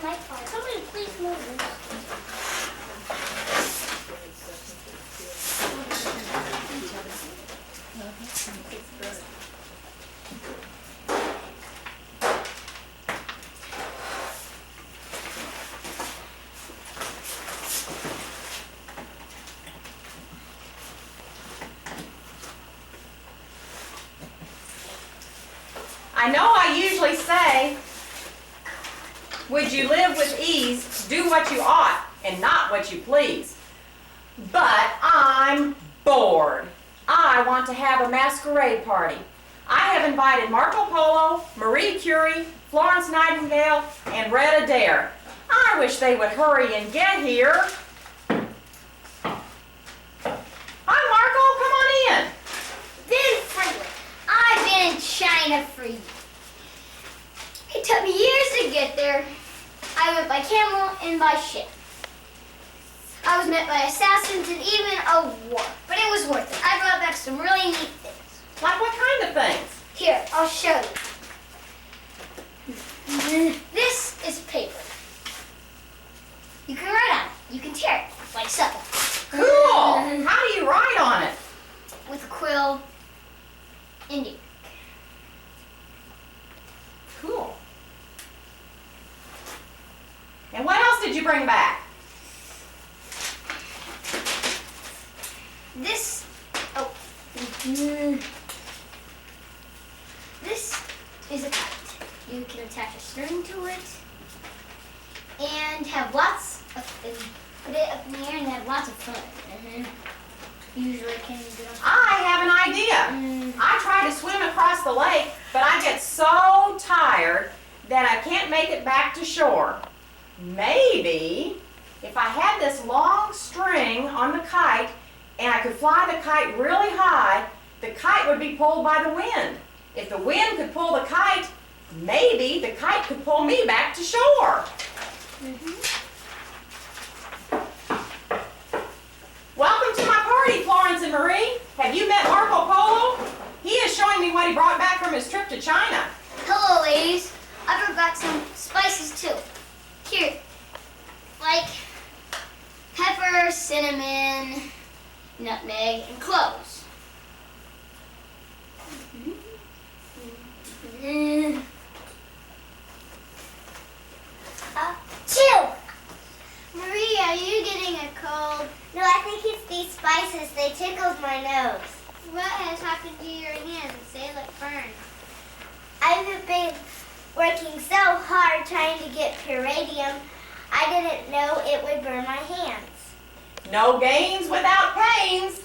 my part. Somebody please move this. I know I usually say, would you live with ease, do what you ought, and not what you please. But I'm bored. I want to have a masquerade party. I have invited Marco Polo, Marie Curie, Florence Nightingale, and Red Adair. I wish they would hurry and get here. Hi, Marco, come on in. Then Franklin, I've been in China for years. It took me years to get there. I went by camel and by ship. I was met by assassins and even a war, but it was worth it. I brought back some really neat things. Like what kind of things? Here, I'll show you. This is paper. You can write on it. You can tear it, like so. Cool. How do you write on it? With a quill and ink. Cool. And what else did you bring back? This, this is a kite. You can attach a string to it and have lots of, put it up in the air and have lots of fun. Usually can do it. I have an idea. I try to swim across the lake, but I get so tired that I can't make it back to shore. Maybe if I had this long string on the kite and I could fly the kite really high, the kite would be pulled by the wind. If the wind could pull the kite, maybe the kite could pull me back to shore. Welcome to my party, Florence and Marie. Have you met Marco Polo? He is showing me what he brought back from his trip to China. Hello, ladies. I brought back some spices too. Here, like pepper, cinnamon, nutmeg, and cloves. Chill! Marie, are you getting a cold? No, I think it's these spices. They tickled my nose. What has happened to your hands? They look burned. I've been working so hard trying to get palladium, I didn't know it would burn my hands. No gains without pains.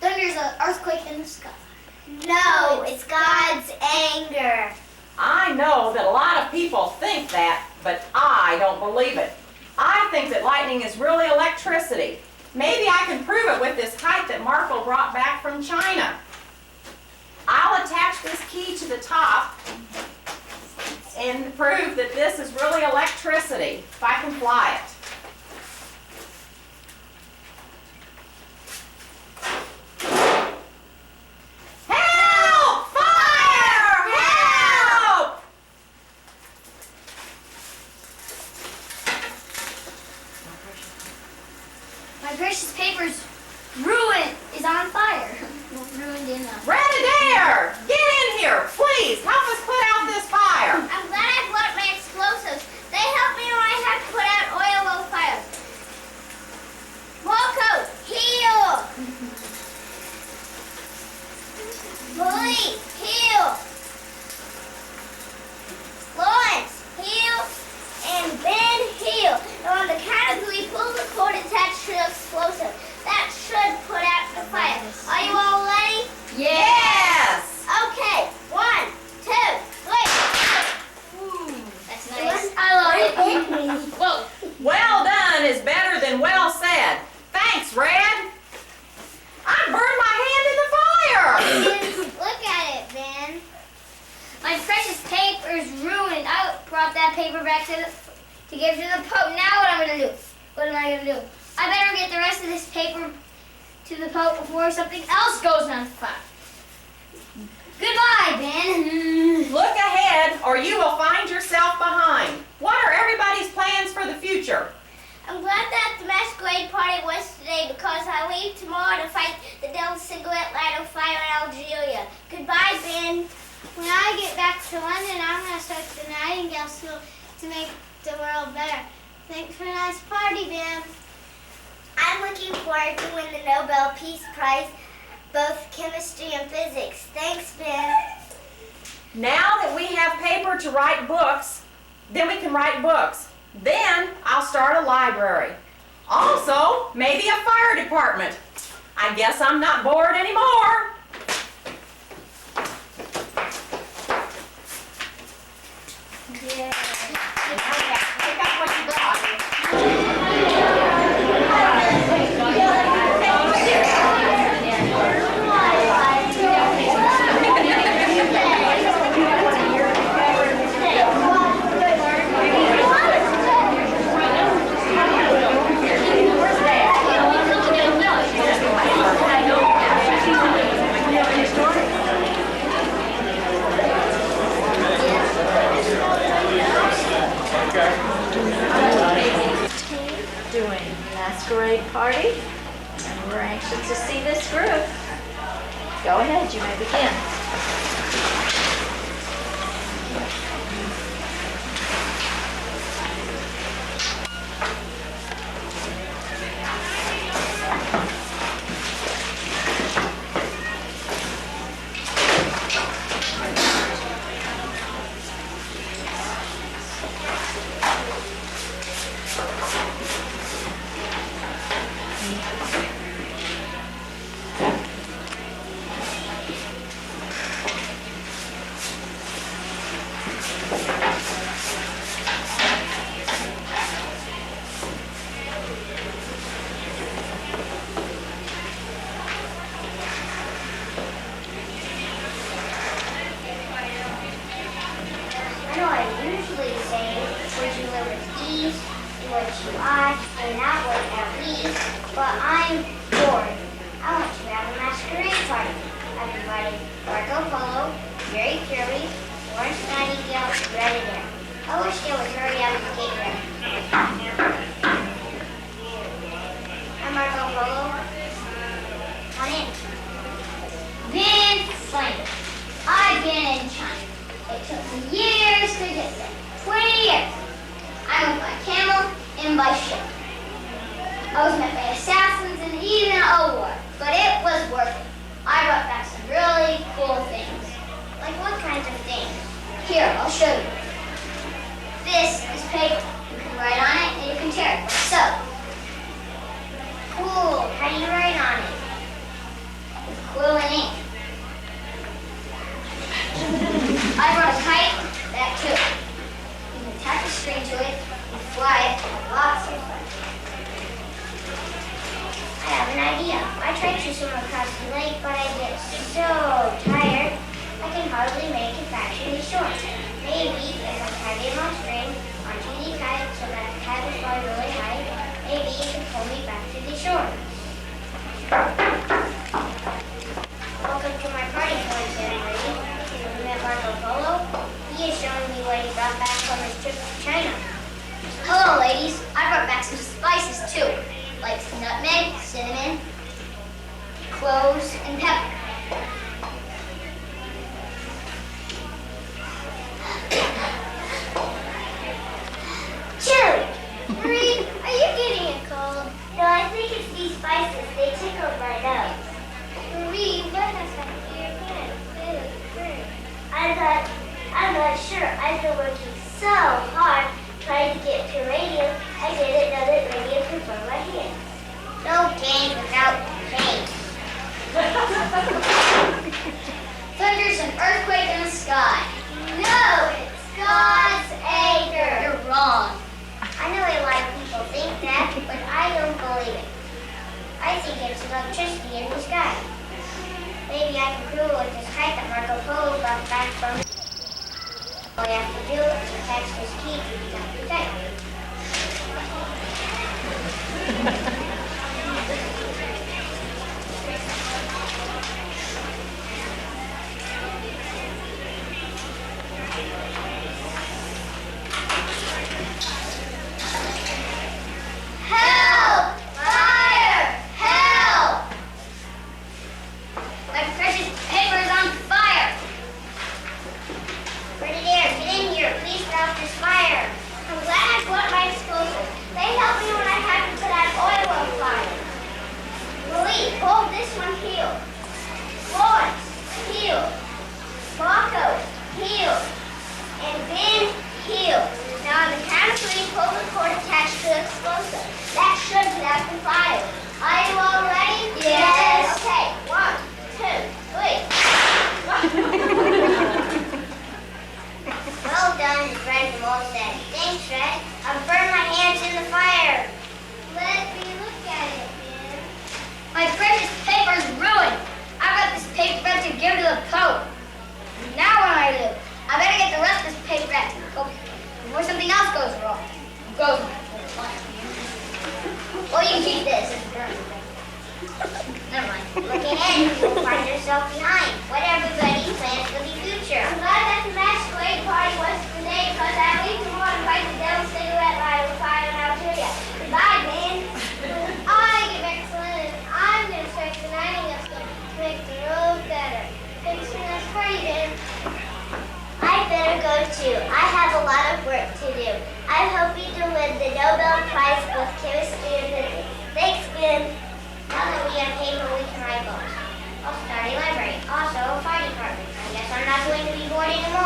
Thunder's an earthquake in the sky. No, it's God's anger. I know that a lot of people think that, but I don't believe it. I think that lightning is really electricity. Maybe I can prove it with this kite that Marco brought back from China. I'll attach this key to the top and prove that this is really electricity, if I can fly it. Help! Fire! Help! My precious paper's ruined, is on fire. Well, ruined in the... Red Adair! Get in here, please! Help us put out this fire! I'm glad I brought my explosives. They help me when I have to put out oil on fires. Marco, heal! Police, heal! Florence, heel, and Ben, heel. And on the count of three, pull the cord attached to the explosive. That should put out the fire. Are you all ready? Yes! Okay, 1, 2, 3. That's nice. I love it. Whoa. Well done is better than well said. Thanks, Red. I burned my hand in the fire. Look at it, Ben. My precious paper's ruined. I brought that paper back to give to the Pope. Now what am I gonna do? What am I gonna do? I better get the rest of this paper to the Pope before something else goes on fire. Goodbye, Ben. Look ahead or you will find yourself behind. What are everybody's plans for the future? I'm glad that the masquerade party was today because I leave tomorrow to fight the Devil's Cigarette Light of Fire in Algeria. Goodbye, Ben. When I get back to London, I'm going to start the Nightingale School to make the world better. Thanks for a nice party, Ben. I'm looking forward to win the Nobel Peace Prize, both chemistry and physics. Thanks, Ben. Now that we have paper to write books, then we can write books. Then I'll start a library. Also, maybe a fire department. I guess I'm not bored anymore. Yeah. And now you have to pick up what you brought. Doing masquerade party, and we're anxious to see this group. Go ahead, you may begin. I know I usually say, would you live with ease, do what you ought, and not work at least, but I'm bored. I want to have a masquerade party. I've invited Marco Polo, Jerry Curly, Orange Nightingale, Red and Air. I wish they would hurry up and get here. I'm Marco Polo. Come on in. Ben Slater. I've been in China. It took me years to get there. 20 years. I went by camel and by ship. I was met by assassins and even a war, but it was worth it. I brought back some really cool things. Like what kinds of things? Here, I'll show you. This is paper. You can write on it and you can tear it like so. Cool. How do you write on it? With quill and ink. I brought a kite, that too. You can attach a string to it and fly it. Lots of fun. I have an idea. I tried to swim across the lake, but I get so tired, I can hardly make it back to the shore. Maybe if I tie a long string onto the kite so that the kite will fly really high, maybe it can pull me back to the shore. Welcome to my party, friends, everybody. We met Marco Polo. He is showing me what he brought back from his trip to China. Hello, ladies. I brought back some spices too, like nutmeg, cinnamon, cloves, and pepper. Chili! Marie, are you getting a cold? No, I think it's these spices. They tickle my nose. Marie, what has happened to your hand? I'm not sure. I've been working so hard trying to get to radium. I didn't know that radium could burn my hand. No game without pain. Thunder's an earthquake in the sky. No, it's God's anger. You're wrong. I know a lot of people think that, but I don't believe it. I think it's electricity in the sky. Maybe I can prove it with this kite that Marco Polo brought back from. All we have to do is attach this key to the kite. heel. Small toe, heel, and then heel. Now on the count of 3, pull the cord attached to the explosive. That should have the fire. Are you all ready? Yes. Okay, 1, 2, 3. Well done, Fred from Odyssey. Thanks, Fred. I've burned my hands in the fire. Let me look at it, Ben. My precious paper is ruined. I've got this paper to give to the Pope. Now what do I do? I better get the rest of this paper before something else goes wrong. Well, you keep this. Never mind. Look ahead, you'll find yourself behind. What everybody plans for the future. I'm glad that the masquerade party was today because at least we want to fight the devil's cigarette lighter with fire and I'll tell you. Goodbye, Ben. I get excellent and I'm going to start the nightingales to make the road better. Thanks for this party, Ben. I better go too. I have a lot of work to do. I hope you to win the Nobel Prize for Chemistry and Physics. Thanks, Ben. Now that we have paper, we can write books. I'll start a library. Also, a fire department. I guess I'm not going to be bored anymore.